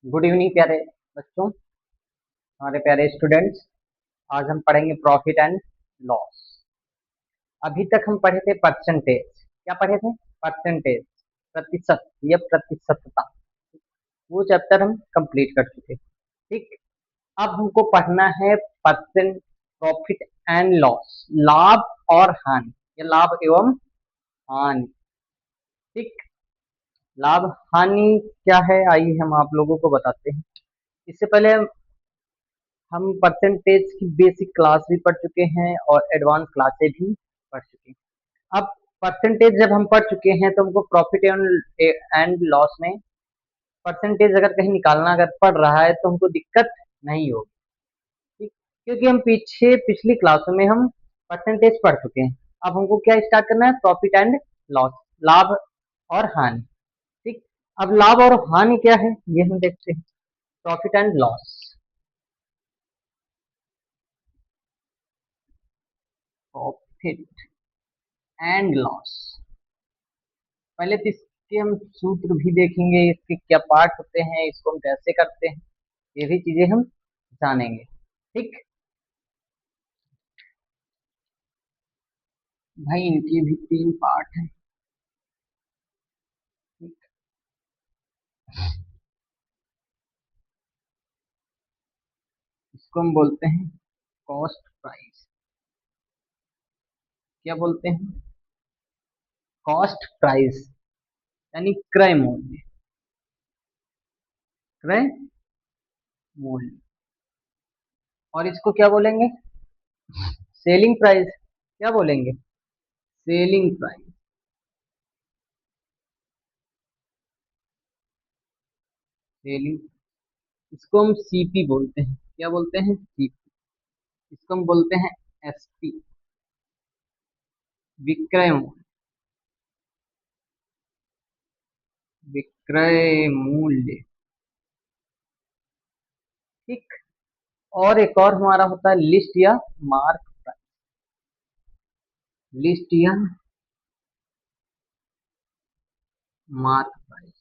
Good evening प्यारे बच्चों, हमारे प्यारे स्टूडेंट्स। आज हम पढ़ेंगे प्रॉफिट एंड लॉस। अभी तक हम पढ़े थे परसेंटेज। क्या पढ़े थे? परसेंटेज, प्रतिशत या प्रतिशतता। वो चैप्टर हम कंप्लीट कर चुके। ठीक। अब हमको पढ़ना है परसेंट, प्रॉफिट एंड लॉस, लाभ और हानि या लाभ एवं हानि। ठीक। लाभ हानि क्या है, आइए हम आप लोगों को बताते हैं। इससे पहले हम परसेंटेज की बेसिक क्लास भी पढ़ चुके हैं और एडवांस क्लासें भी पढ़ चुके हैं। अब परसेंटेज जब हम पढ़ चुके हैं तो हमको प्रॉफिट एंड लॉस में परसेंटेज अगर कहीं निकालना अगर पड़ रहा है तो हमको दिक्कत नहीं होगी। ठीक। क्योंकि हम पिछली क्लासों में हम परसेंटेज पढ़ चुके हैं। अब हमको क्या स्टार्ट करना है? प्रॉफिट एंड लॉस, लाभ और हानि। ठीक। अब लाभ और हानि क्या है ये हम देखते हैं। Profit and loss, profit and loss. पहले तो इसके हम सूत्र भी देखेंगे, इसके क्या पार्ट होते हैं, इसको हम कैसे करते हैं, ये भी चीजें हम जानेंगे। ठीक। भाई इनके भी तीन पार्ट हैं। ठीक। इसको हम बोलते हैं कॉस्ट प्राइस। क्या बोलते हैं? कॉस्ट प्राइस यानी क्रय मूल्य। क्रय मूल्य। और इसको क्या बोलेंगे? Selling price. क्या बोलेंगे? Selling price. सेलिंग, इसको हम सीपी बोलते हैं। क्या बोलते हैं? सीपी। इसको हम बोलते हैं एसपी, विक्रय मूल्य। विक्रय मूल्य। ठीक। और एक और हमारा होता है लिस्ट या मार्क प्राइस। लिस्ट या मार्क प्राइस।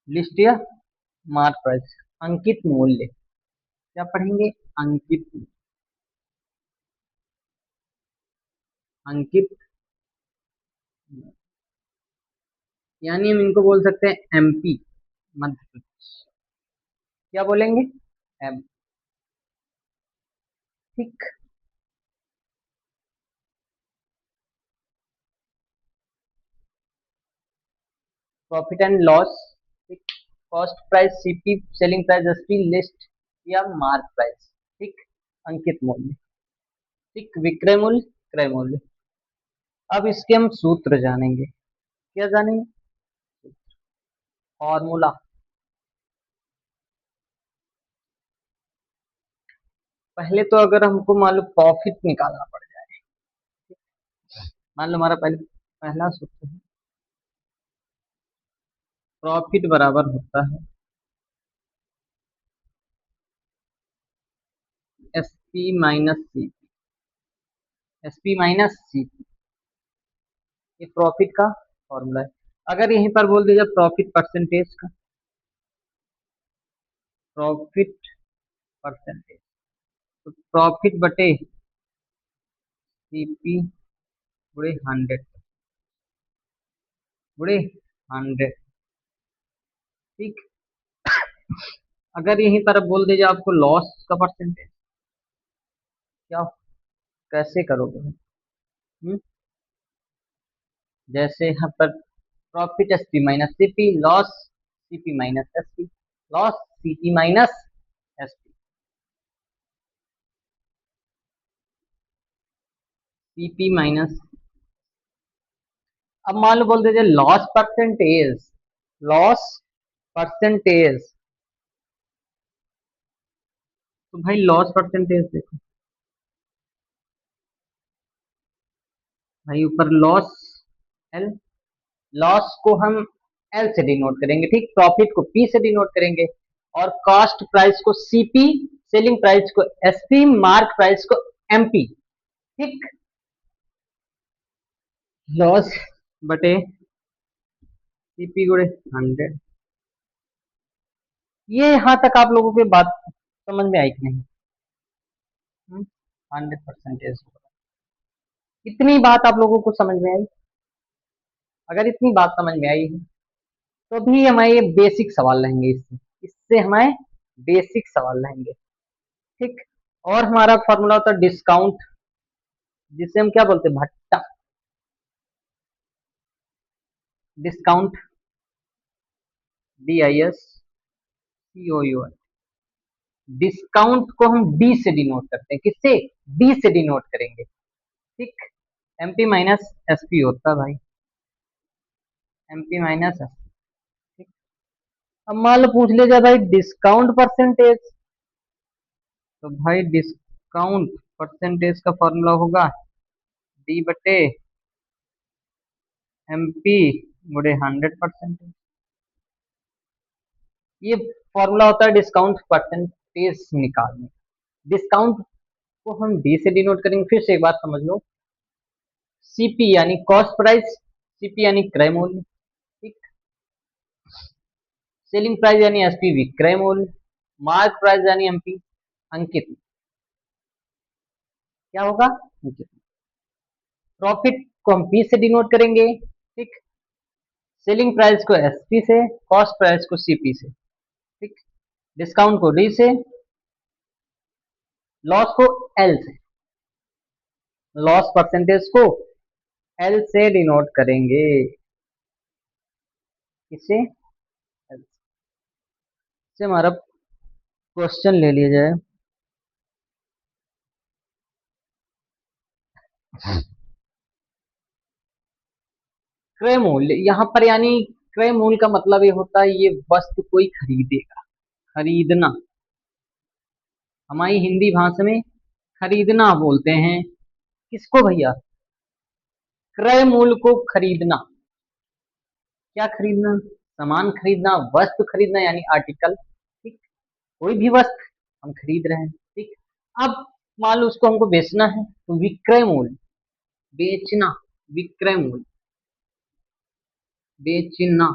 लिस्ट या मार्क प्राइस, अंकित मूल्य। क्या पढ़ेंगे? अंकित। अंकित यानी हम इनको बोल सकते हैं एमपी, मध्य प्रदेश। क्या बोलेंगे? एम। ठीक। Profit and loss. ठीक। Cost price CP, selling price SP, list या मार्क प्राइस। ठीक। अंकित मूल्य। ठीक। विक्रय मूल्य, क्रय मूल्य। अब इसके हम सूत्र जानेंगे। क्या जानेंगे? फॉर्मूला। पहले तो अगर हमको मान लो प्रॉफिट निकालना पड़ जाए, मान लो हमारा पहले पहला सूत्र है प्रॉफिट बराबर होता है S P minus C P. S P minus C P, ये प्रॉफिट का फॉर्मूला है। अगर यहीं पर बोल दीजिए प्रॉफिट परसेंटेज का, प्रॉफिट परसेंटेज, तो प्रॉफिट बटे सीपी बुढ़े 100, बुढ़े 100। ठीक। अगर यहीं पर बोल दीजिए आपको लॉस का परसेंटेज, क्या कैसे करोगे? हम्म? जैसे यहाँ पर profit S P minus C P, loss C P minus S P, loss C P minus S P, C P minus. अब मान लो बोल दीजिए लॉस परसेंटेज, लॉस परसेंटेज, तो भाई लॉस परसेंटेज देखो, भाई ऊपर लॉस एल, लॉस को हम एल से डिनोट करेंगे। ठीक। प्रॉफिट को पी से डिनोट करेंगे और कॉस्ट प्राइस को सीपी, सेलिंग प्राइस को एसपी, मार्क प्राइस को एमपी। ठीक। लॉस बटे सीपी गुणे 100। ये यहाँ तक आप लोगों की बात समझ में आई कि नहीं? 100%। इतनी बात आप लोगों को समझ में आई? अगर इतनी बात समझ में आई है तो भी हमारे ये बेसिक सवाल रहेंगे, इससे इससे हमारे बेसिक सवाल रहेंगे। ठीक। और हमारा फॉर्मूला होता है डिस्काउंट, जिसे हम क्या बोलते हैं, भट्टा। Discount, DISCOUNT। डिस्काउंट को हम डी से डिनोट करते हैं, किससे? डी से डिनोट करेंगे। ठीक। MP माइनस SP होता है भाई, MP माइनस SP। ठीक। अब मान लो पूछ ले जाए भाई डिस्काउंट परसेंटेज, तो भाई डिस्काउंट परसेंटेज का फॉर्मूला होगा D/MP गुणे 100%। ये फॉर्मूला होता है डिस्काउंट परसेंटेज निकालने। डिस्काउंट को हम डी से डिनोट करेंगे। फिर से एक बात समझ लो, CP यानी कॉस्ट प्राइस, CP यानी क्रय मूल्य। ठीक। सेलिंग प्राइस यानी SP विक्रय मूल्य, मार्क प्राइस यानी MP अंकित। क्या होगा? अंकित। प्रॉफिट को हम P से डिनोट करेंगे। ठीक। सेलिंग प्राइस को SP से, कॉस्ट प्राइस को CP से। ठीक। डिस्काउंट को D से, लॉस को L से, लॉस परसेंटेज को L से डिनोट करेंगे। किससे? L से हमारा क्वेश्चन ले लिया जाए। क्रय मूल्य यहाँ पर, यानी क्रय मूल्य का मतलब ये होता है ये वस्तु कोई खरीदेगा, खरीदना। हमारी हिंदी भाषा में खरीदना बोलते हैं। किसको भैया? क्रय मूल्य को खरीदना। क्या खरीदना? सामान खरीदना, वस्तु खरीदना यानी आर्टिकल। ठीक। कोई भी वस्तु हम खरीद रहे हैं। ठीक। अब मान लो उसको हमको बेचना है, तो विक्रय मूल्य, बेचना, विक्रय मूल्य, बेचना।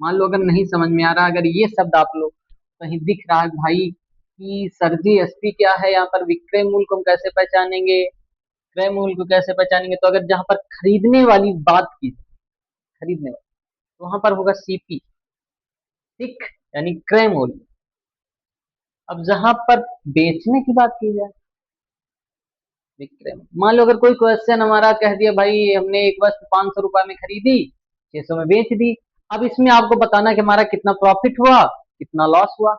मान लो अगर नहीं समझ में आ रहा, अगर ये शब्द आप लोग कहीं दिख रहा है भाई कि सर जी SP क्या है, यहाँ पर विक्रय मूल्य को हम कैसे पहचानेंगे, क्रय मूल्य को कैसे पहचानेंगे, तो अगर जहां पर खरीदने वाली बात की, खरीदने वाली, तो वहां पर होगा CP। ठीक। यानी क्रय मूल्य। अब जहां पर बेचने की बात की जाए, विक्रय मूल्य। मान लो अगर कोई क्वेश्चन हमारा कह दिया भाई हमने एक वस्तु 500 रुपए में खरीदी, 600 में बेच दी। अब इसमें आपको बताना कि हमारा कितना प्रॉफिट हुआ, कितना लॉस हुआ।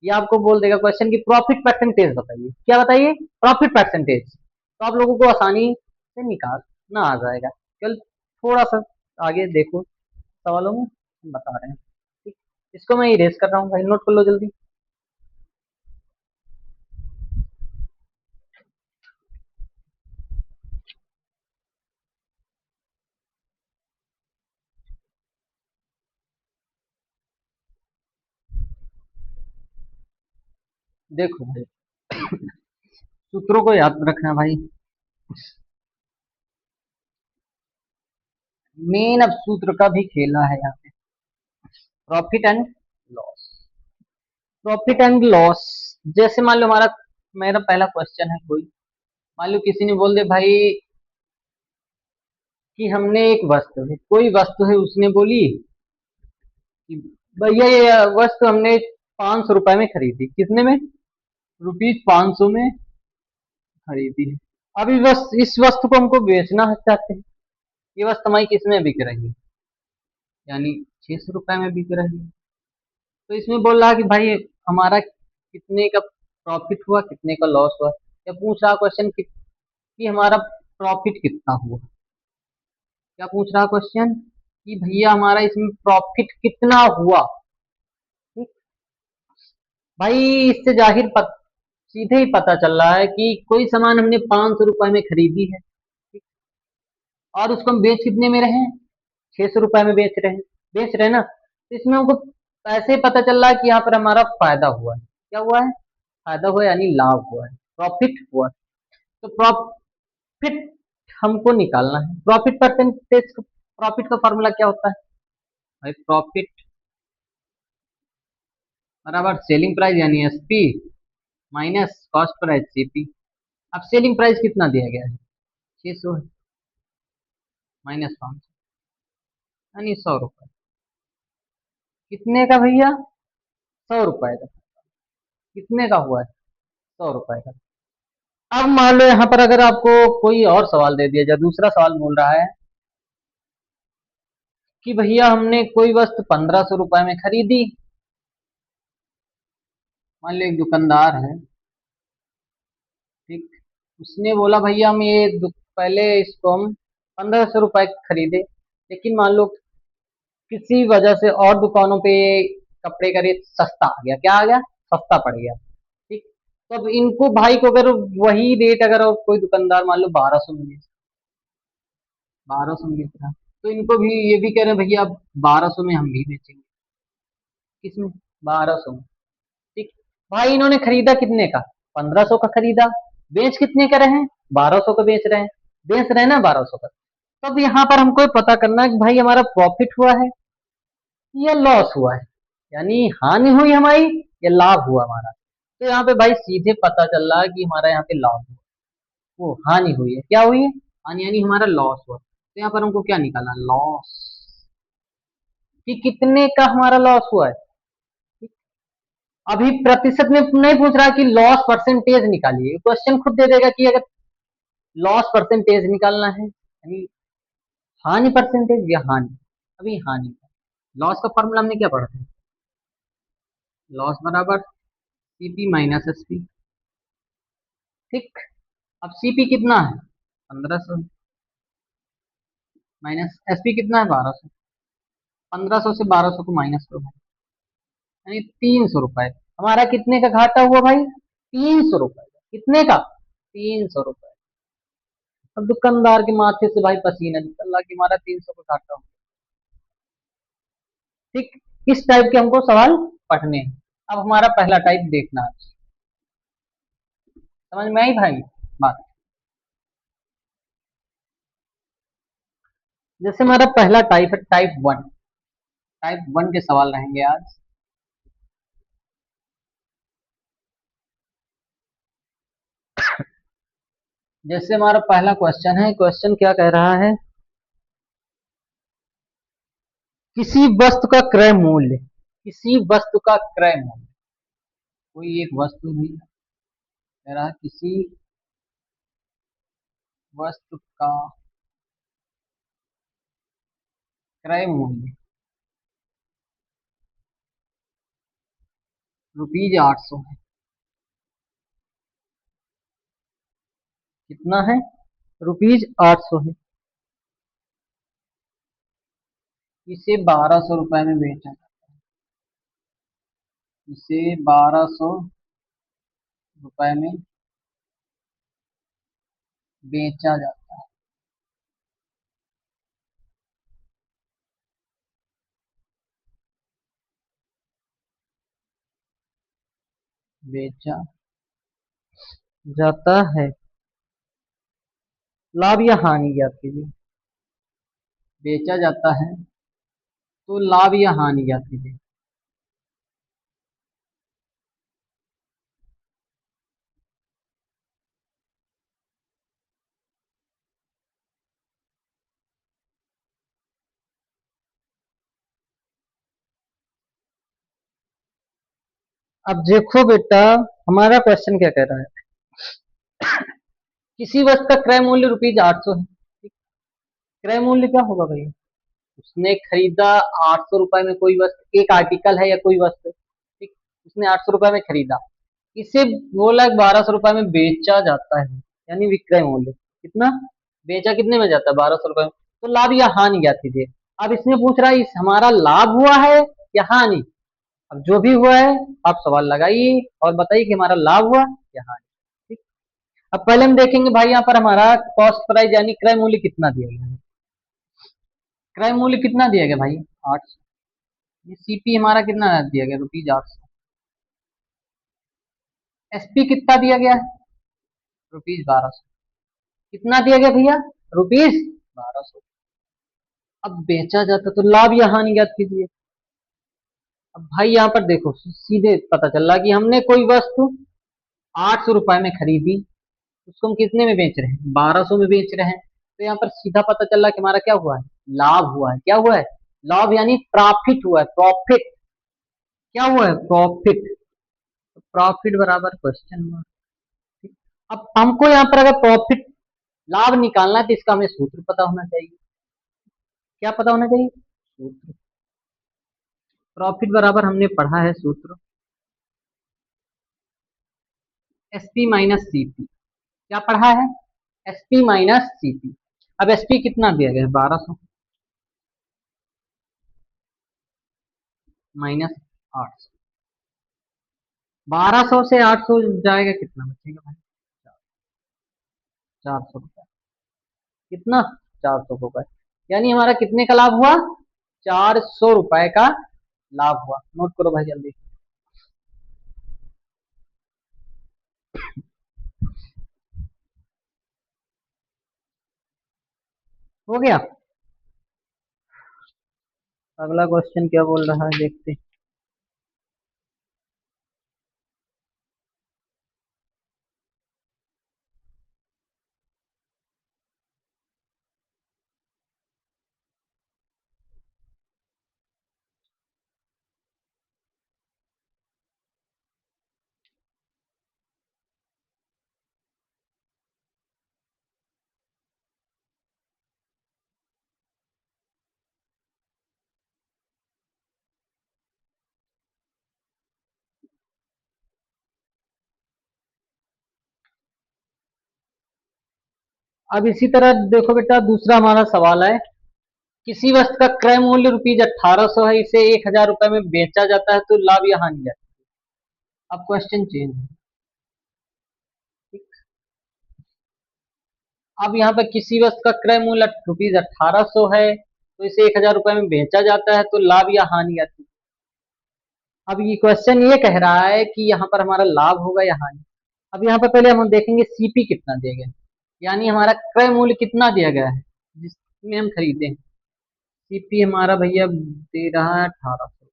ये आपको बोल देगा क्वेश्चन की प्रॉफिट परसेंटेज बताइए। क्या बताइए? Profit percentage. तो आप लोगों को आसानी से निकालना आ जाएगा। चल थोड़ा सा आगे देखो, सवालों में हम बता रहे हैं। ठीक। इसको मैं इरेज कर रहा हूँ भाई, नोट कर लो जल्दी। देखो भाई, सूत्रों को याद रखना भाई। मेन अब सूत्र का भी खेला है यहाँ पे। Profit and loss, profit and loss. जैसे मान लो हमारा, मेरा पहला क्वेश्चन है कोई, मान लो किसी ने बोल दे भाई कि हमने एक वस्तु है, कोई वस्तु है, उसने बोली कि भैया ये वस्तु हमने 500 रुपए में खरीदी। कितने में? ₹500 में खरीदी है। अभी बस इस वस्तु को हमको बेचना है चाहते हैं। ये वस्तु हमारी किस में बिक रही है? यानी 600 रुपए में बिक रही है। तो इसमें बोल रहा है कि भाई हमारा कितने का प्रॉफिट हुआ, कितने का लॉस हुआ। या पूछ रहा क्वेश्चन कि हमारा प्रॉफिट कितना हुआ। क्या पूछ रहा क्वेश्चन कि भैया हमारा इसमें प्रॉफिट कितना हुआ। ठीक। भाई इससे सीधे ही पता चल रहा है कि कोई सामान हमने 500 रुपए में खरीदी है। ठीक। और उसको हम बेच कितने में रहे हैं? 600 रुपए में बेच रहे हैं ना। तो इसमें हमको ऐसे पता चल रहा है कि यहाँ पर हमारा फायदा हुआ है। क्या हुआ है? फायदा हुआ यानी लाभ हुआ है, प्रॉफिट हुआ है। तो प्रॉफिट हमको निकालना है। प्रॉफिट परसेंटेज, प्रॉफिट का फॉर्मूला क्या होता है? भाई प्रॉफिट बराबर सेलिंग प्राइस यानी SP minus cost price CP. अब सेलिंग प्राइस कितना दिया गया है? 600 माइनस 500 यानी 100 रुपये। कितने का भैया? 100 रुपये का। कितने का हुआ है? 100 रुपये का। अब मान लो यहाँ पर अगर आपको कोई और सवाल दे दिया जाए, दूसरा सवाल बोल रहा है कि भैया हमने कोई वस्तु 1500 रुपये में खरीदी। मान लो एक दुकानदार है, ठीक, उसने बोला भैया हम पहले इसको हम 1500 रुपये खरीदे, लेकिन मान लो किसी वजह से और दुकानों पे कपड़े का रेट सस्ता आ गया। क्या आ गया? सस्ता पड़ गया। ठीक। तो अब इनको भाई को अगर वही रेट अगर कोई दुकानदार मान लो 1200 में 1200 में बेच रहा, तो इनको भी ये भी कह रहे हैं भैया अब 1200 में हम भी बेचेंगे। किसमें? 1200 में। ठीक। भाई इन्होंने खरीदा कितने का? 1500 का खरीदा। बेच कितने का रहे हैं? 1200 का बेच रहे हैं। बेच रहे हैं ना 1200 का। तो अब यहाँ पर हमको पता करना है कि भाई हमारा प्रॉफिट हुआ है या लॉस हुआ है, यानी हानि हुई हमारी या लाभ हुआ हमारा। तो यहाँ पे भाई सीधे पता चल रहा है कि हमारा यहाँ पे लॉस हुआ, वो हानि हुई है। क्या हुई है? हानि, यानी हमारा लॉस हुआ। तो यहाँ पर हमको क्या निकालना? लॉस। कि कितने का हमारा लॉस हुआ है। अभी प्रतिशत में नहीं पूछ रहा कि लॉस परसेंटेज निकालिए, क्वेश्चन खुद दे देगा कि अगर लॉस परसेंटेज निकालना है यानी हानि परसेंटेज या हानि। अभी हानि। लॉस का फॉर्मूला हमने क्या पढ़ा है? लॉस बराबर सीपी माइनस एसपी। ठीक। अब सीपी कितना है? 1500 माइनस एसपी कितना है? 1200। 1500 से 1200 को माइनस करो यानी 300 रुपए। हमारा कितने का घाटा हुआ भाई? 300 रुपए। कितने का? 300 रुपए। अब दुकानदार के माथे से भाई पसीना निकल रहा कि हमारा 300 का घाटा हुआ। ठीक। इस टाइप के हमको सवाल पढ़ने हैं। अब हमारा पहला टाइप देखना है। समझ में आई भाई बात? जैसे हमारा पहला टाइप है टाइप वन। टाइप वन के सवाल रहेंगे आज। जैसे हमारा पहला क्वेश्चन है, क्वेश्चन क्या कह रहा है? किसी वस्तु का क्रय मूल्य, किसी वस्तु का क्रय मूल्य, कोई एक वस्तु भी कह रहा है किसी वस्तु का क्रय मूल्य ₹800 है। कितना है? ₹800 है। इसे 1200 रुपए में बेचा जाता है। इसे 1200 रुपए में बेचा जाता है। बेचा जाता है। लाभ या हानि ज्ञात कीजिए। बेचा जाता है तो लाभ या हानि ज्ञात कीजिए। अब देखो बेटा, हमारा क्वेश्चन क्या कह रहा है? किसी वस्तु का क्रय मूल्य ₹800 है। क्रय मूल्य क्या होगा भाई? उसने खरीदा 800 रुपए में कोई वस्तु, एक आर्टिकल है या कोई वस्तु, ठीक, उसने 800 रुपए में खरीदा। इसे बोला 1200 रुपए में बेचा जाता है, यानी विक्रय मूल्य कितना? बेचा कितने में जाता है? 1200 रुपए में। तो लाभ या हानि ज्ञात कीजिए। अब इसमें पूछ रहा है इस हमारा लाभ हुआ है या हानि। अब जो भी हुआ है आप सवाल लगाइए और बताइए कि हमारा लाभ हुआ या हानि। ठीक। अब पहले हम देखेंगे भाई यहाँ पर हमारा कॉस्ट प्राइस यानी क्रय मूल्य कितना दिया गया है। क्रय मूल्य कितना दिया गया भाई? 800। सीपी हमारा कितना दिया गया? ₹800। एसपी कितना दिया गया है? ₹1200। कितना दिया गया भैया? ₹1200। अब बेचा जाता तो लाभ या हानि ज्ञात कीजिए। अब भाई यहाँ पर देखो सीधे पता चल रहा कि हमने कोई वस्तु 800 रुपए में खरीदी, उसको हम कितने में बेच रहे हैं, 1200 में बेच रहे हैं। तो यहाँ पर सीधा पता चल रहा कि हमारा क्या हुआ है, लाभ हुआ है। क्या हुआ है, लाभ यानी प्रॉफिट हुआ है, प्रॉफिट। क्या हुआ है, प्रॉफिट। प्रॉफिट बराबर क्वेश्चन मार्क। अब हमको यहाँ पर अगर प्रॉफिट लाभ निकालना है तो इसका हमें सूत्र पता होना चाहिए। क्या पता होना चाहिए, सूत्र। प्रॉफिट बराबर हमने पढ़ा है सूत्र, एसपी माइनस सीपी। क्या पढ़ा है, एसपी माइनस सीपी। अब एसपी कितना दिया गया है, 1200 माइनस 800। 1200 से 800 जाएगा, कितना बचेगा भाई, 400 रुपए। कितना, 400 रुपए। यानी हमारा कितने का लाभ हुआ, 400 रुपए का लाभ हुआ। नोट करो भाई जल्दी। हो गया। अगला क्वेश्चन क्या बोल रहा है, देखते हैं। अब इसी तरह देखो बेटा, दूसरा हमारा सवाल है, किसी वस्तु का क्रय मूल्य रुपीज 1800 है, इसे 1000 रुपए में बेचा जाता है तो लाभ या हानि है। अब क्वेश्चन चेंज है। अब यहाँ पर किसी वस्तु का क्रय मूल्य रुपीज 1800 है, तो इसे 1000 रुपए में बेचा जाता है तो लाभ या हानि आती है। अब ये क्वेश्चन ये कह रहा है कि यहाँ पर हमारा लाभ होगा या हानि। अब यहाँ पर पहले हम देखेंगे सीपी कितना दिया गया है, यानी हमारा क्रय मूल्य कितना दिया गया है जिसमें हम खरीदे हैं। सीपी हमारा भैया दे रहा है 1800।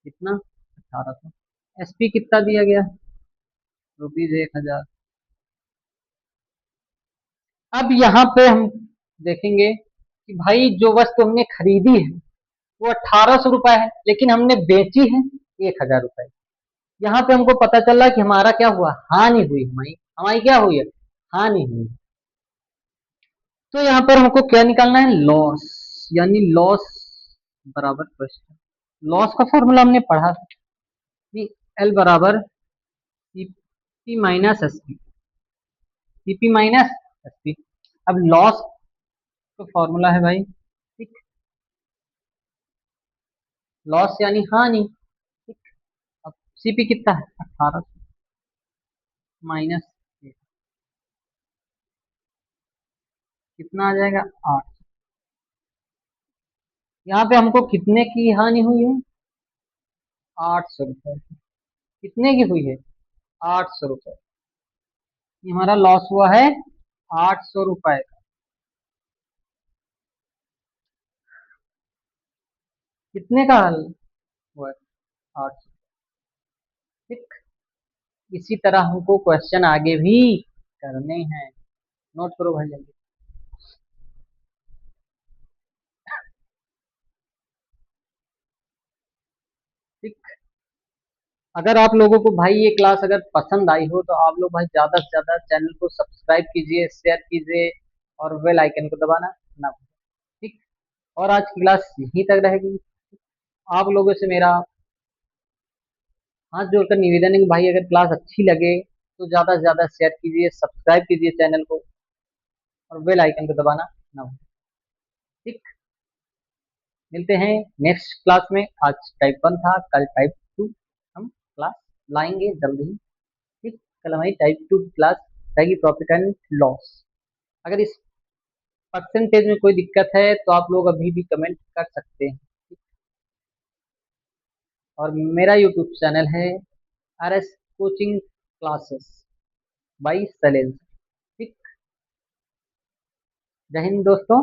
कितना, 1800। एसपी कितना दिया गया, रुपीज 1000। अब यहाँ पे हम देखेंगे कि भाई जो वस्तु हमने खरीदी है वो 1800 रुपए है, लेकिन हमने बेची है 1000 रुपए। यहाँ पे हमको पता चल रहा है कि हमारा क्या हुआ, हानि हुई। हमारी हमारी क्या हुई है, हानि हुई। तो यहाँ पर हमको क्या निकालना है, लॉस। यानी लॉस बराबर क्वेश्चन। लॉस का फॉर्मूला हमने पढ़ा था कि एल बराबर CP minus SP, CP minus SP. अब लॉस का फॉर्मूला है भाई, ठीक, लॉस यानी हानि। ठीक। अब सीपी कितना है, 1800 माइनस, कितना आ जाएगा, 8। यहाँ पे हमको कितने की हानि हुई है, 800 रुपए। कितने की हुई है, 800 रुपए। ये हमारा लॉस हुआ है 800 रुपए का। कितने का हल हुआ है, 800। ठीक। इसी तरह हमको क्वेश्चन आगे भी करने हैं। नोट करो भाई जल्दी। ठीक। अगर आप लोगों को भाई ये क्लास अगर पसंद आई हो तो आप लोग भाई ज्यादा से ज्यादा चैनल को सब्सक्राइब कीजिए, शेयर कीजिए और बेल आइकन को दबाना ना भूलें। ठीक। और आज की क्लास यहीं तक रहेगी। आप लोगों से मेरा हाथ जोड़कर निवेदन है कि भाई अगर क्लास अच्छी लगे तो ज्यादा से ज्यादा शेयर कीजिए, सब्सक्राइब कीजिए चैनल को और बेल आइकन को दबाना ना भूलें। ठीक। मिलते हैं नेक्स्ट क्लास में। आज टाइप 1 था, कल टाइप 2 हम क्लास लाएंगे जल्दी ही। ठीक। कल हमारी टाइप 2 की क्लास रहेगी, प्रॉफिट एंड लॉस। अगर इस परसेंटेज में कोई दिक्कत है तो आप लोग अभी भी कमेंट कर सकते हैं। और मेरा यूट्यूब चैनल है RS कोचिंग क्लासेस बाई सलेल। ठीक। जय हिंद दोस्तों।